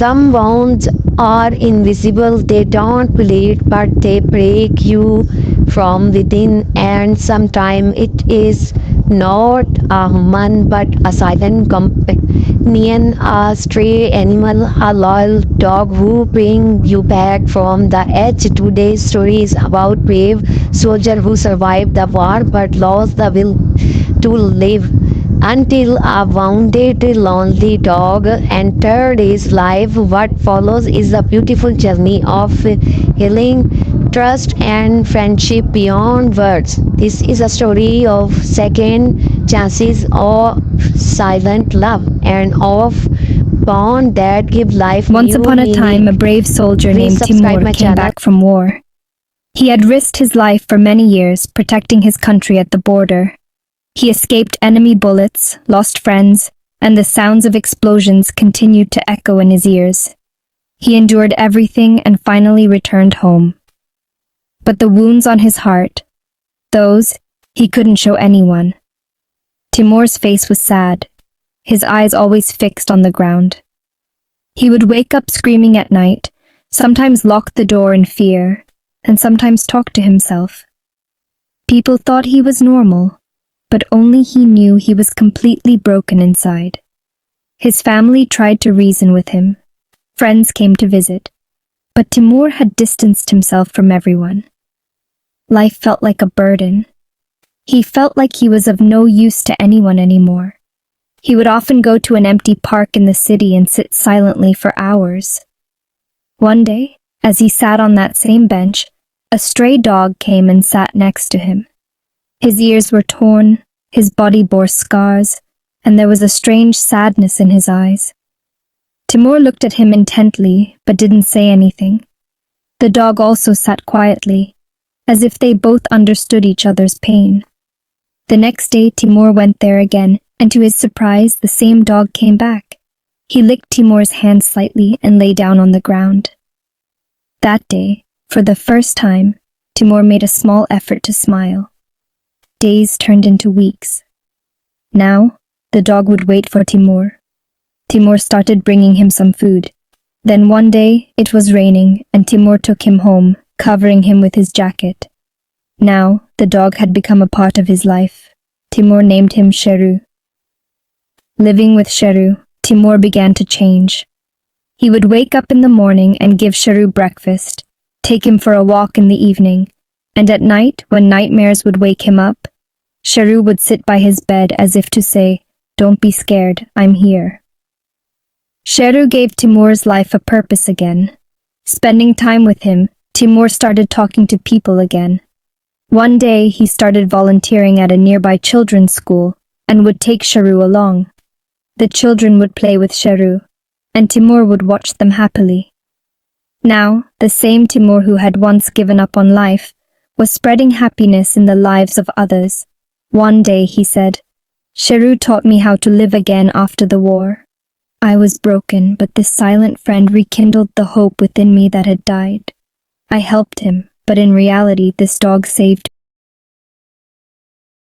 Some wounds are invisible, they don't bleed, but they break you from within, and sometimes it is not a human but a silent companion, a stray animal, a loyal dog who brings you back from the edge. Today's story is about brave soldier who survived the war but lost the will to live until a wounded, lonely dog entered his life. What follows is a beautiful journey of healing, trust, and friendship beyond words. This is a story of second chances, of silent love, and of bond that give life Once new upon a time, a meaning. brave soldier Please named subscribe Timur my came channel. back from war. He had risked his life for many years, protecting his country at the border. He escaped enemy bullets, lost friends, and the sounds of explosions continued to echo in his ears. He endured everything and finally returned home. But the wounds on his heart, those he couldn't show anyone. Timur's face was sad, his eyes always fixed on the ground. He would wake up screaming at night, sometimes lock the door in fear, and sometimes talk to himself. People thought he was normal, but only he knew he was completely broken inside. His family tried to reason with him. Friends came to visit, but Timur had distanced himself from everyone. Life felt like a burden. He felt like he was of no use to anyone anymore. He would often go to an empty park in the city and sit silently for hours. One day, as he sat on that same bench, a stray dog came and sat next to him. His ears were torn, his body bore scars, and there was a strange sadness in his eyes. Timur looked at him intently, but didn't say anything. The dog also sat quietly, as if they both understood each other's pain. The next day, Timur went there again, and to his surprise, the same dog came back. He licked Timur's hand slightly and lay down on the ground. That day, for the first time, Timur made a small effort to smile. Days turned into weeks. Now, the dog would wait for Timur. Timur started bringing him some food. Then one day, it was raining, and Timur took him home, covering him with his jacket. Now, the dog had become a part of his life. Timur named him Sheru. Living with Sheru, Timur began to change. He would wake up in the morning and give Sheru breakfast, take him for a walk in the evening, and at night, when nightmares would wake him up, Sheru would sit by his bed as if to say, "Don't be scared, I'm here." Sheru gave Timur's life a purpose again. Spending time with him, Timur started talking to people again. One day, he started volunteering at a nearby children's school and would take Sheru along. The children would play with Sheru, and Timur would watch them happily. Now, the same Timur who had once given up on life was spreading happiness in the lives of others. One day, he said, "Sheru taught me how to live again after the war. I was broken, but this silent friend rekindled the hope within me that had died. I helped him, but in reality, this dog saved